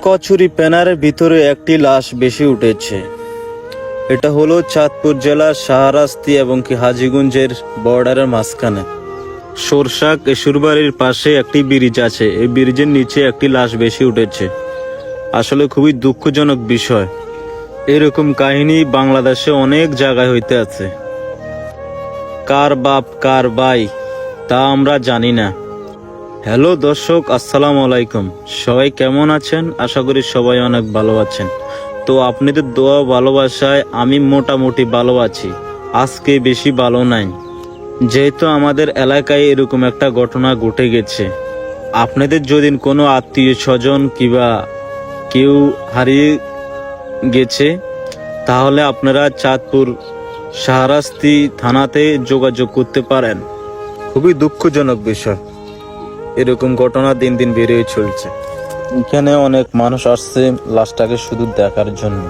কচুরি প্যানারের ভিতরে একটি লাশ বেশি উঠেছে। এটা হলো চাঁদপুর জেলার শাহরাস্তি এবং হাজীগঞ্জের বর্ডারের মাঝখানে সরষা কেশুরবাড়ির পাশে একটি ব্রিজ আছে। এই ব্রিজের নিচে একটি লাশ বেশি উঠেছে। আসলে খুবই দুঃখজনক বিষয়। এরকম কাহিনী বাংলাদেশে অনেক জায়গায় হইতে আছে। কার বাপ কার ভাই তা আমরা জানি না। হ্যালো দর্শক, আসসালামু আলাইকুম। সবাই কেমন আছেন? আশা করি সবাই অনেক ভালো আছেন। তো আপনাদের দোয়া ভালোবাসায় আমি মোটামুটি ভালো আছি। আজকে বেশি ভালো নাই, যেহেতু আমাদের এলাকায় এরকম একটা ঘটনা ঘটে গেছে। আপনাদের যদি কোনো আত্মীয় স্বজন কিংবা কেউ হারিয়ে গেছে, তাহলে আপনারা চাঁদপুর শাহরাস্তি থানাতে যোগাযোগ করতে পারেন। খুবই দুঃখজনক বিষয়। এরকম ঘটনা দিন দিন বেড়েই চলছে। এখানে অনেক মানুষ আসছে লাশটাকে শুধু দেখার জন্য।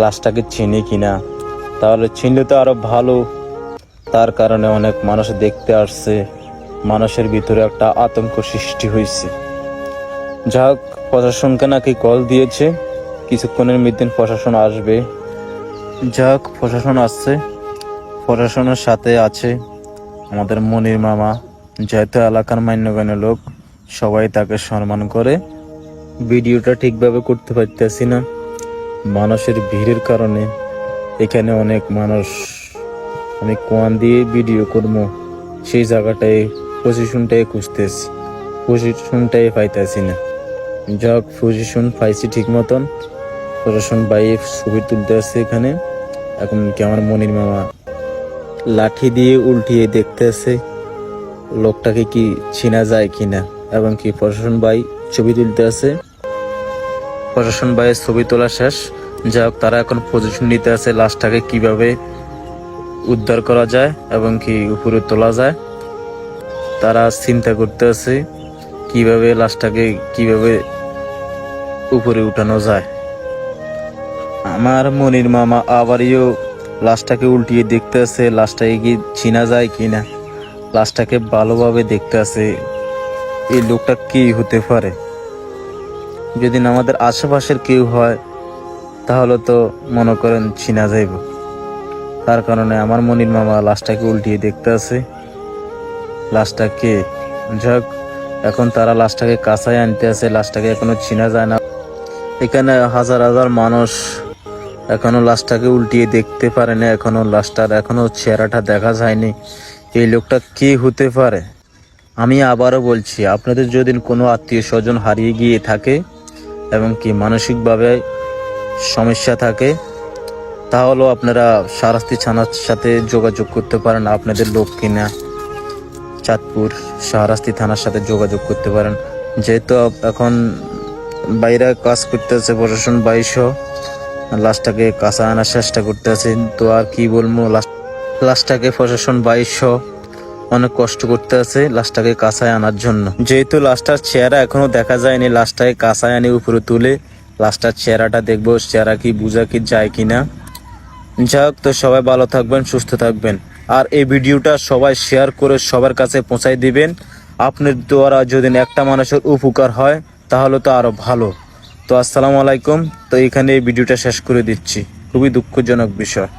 লাশটাকে চিনি কিনা, তাহলে চিনলে তো আরো ভালো। তার কারণে অনেক মানুষ দেখতে আসছে। মানুষের ভিতরে একটা আতঙ্ক সৃষ্টি হয়েছে। যাক, প্রশাসনকে নাকি কল দিয়েছে, কিছুক্ষণের মধ্যে প্রশাসন আসবে। যাক, প্রশাসন আসছে। প্রশাসনের সাথে আছে আমাদের মনির মামা। যেহেতু এলাকার মান্যগণ্য লোক, সবাই তাকে সম্মান করে। ভিডিওটা ঠিকভাবে করতে পারতেছি না, মানুষের ভিড়ের কারণে। এখানে অনেক মানুষ, আমি কোয়ান দিয়ে ভিডিও করবো সেই জায়গাটায় পজিশনটাই খুঁজতেছি, পজিশনটাই পাইতেছি না। যাক, পজিশন পাইছি ঠিক মতন। প্রশাসন বাইরে ছবি তুলতে আসছে এখানে। এখন কি আমার মনির মামা লাঠি দিয়ে উল্টিয়ে দেখতে আছে লোকটাকে কি চিনা যায় কিনা, এবং কি প্রশাসন ভাই ছবি তুলতে আছে। প্রশাসন ভাইয়ের ছবি তোলা শেষ। যাই হোক, তারা এখন পজিশন নিতে আছে লাশটাকে কিভাবে উদ্ধার করা যায় এবং কি উপরে তোলা যায়। তারা চিন্তা করতে আছে কিভাবে লাশটাকে কিভাবে উপরে উঠানো যায়। আমার মনির মামা আবারও লাশটাকে উল্টিয়ে দেখতে আছে লাশটাকে কি চিনা যায় কিনা। লাশটাকে ভালোভাবে দেখতে আছে এই লোকটা কি হতে পারে। যদি আমাদের আশেপাশের কেউ হয় তাহলে তো মনে করেন চিনা যাইব। তার কারণে আমার মনির মামা লাশটাকে উল্টিয়ে দেখতে আছে লাশটাকে। যাক, এখন তারা লাশটাকে কাছায় আনতে আছে। লাশটাকে এখনো চিনা যায় না। এখানে হাজার হাজার মানুষ এখনো লাশটাকে উল্টিয়ে দেখতে পারে না। এখনো চেহারাটা দেখা যায়নি। এই লোকটা কি হতে পারে। আমি আবারও বলছি, আপনাদের যদি কোনো আত্মীয় স্বজন হারিয়ে গিয়ে থাকে এবং কি মানসিকভাবে সমস্যা থাকে, তাহলেও আপনারা শাহরাস্তি থানার সাথে যোগাযোগ করতে পারেন। আপনাদের লোক কিনা চাঁদপুর শাহরাস্তি থানার সাথে যোগাযোগ করতে পারেন। যেহেতু এখন বাইরে কাজ করতেছে প্রশাসন 2200, লাশটাকে কাছে আনার চেষ্টা করতেছে। তো আর কি বলবো, লাশটাকে প্রশাসন 2200 অনেক কষ্ট করতে আছে লাশটাকে কাছায় আনার জন্য। যেহেতু লাশটার চেহারা এখনো দেখা যায়নি, লাশটাকে কাছায় আনি উপরে তুলে লাশটার চেহারাটা দেখবো, চেহারা কি বোঝা কি যায় কিনা। যাক, তো সবাই ভালো থাকবেন, সুস্থ থাকবেন। আর এই ভিডিওটা সবাই শেয়ার করে সবার কাছে পৌঁছায় দিবেন। আপনার দ্বারা যদি একটা মানুষের উপকার হয় তাহলে তো আরো ভালো। তো আসসালামু আলাইকুম। তো এখানে এই ভিডিওটা শেষ করে দিচ্ছি। খুবই দুঃখজনক বিষয়।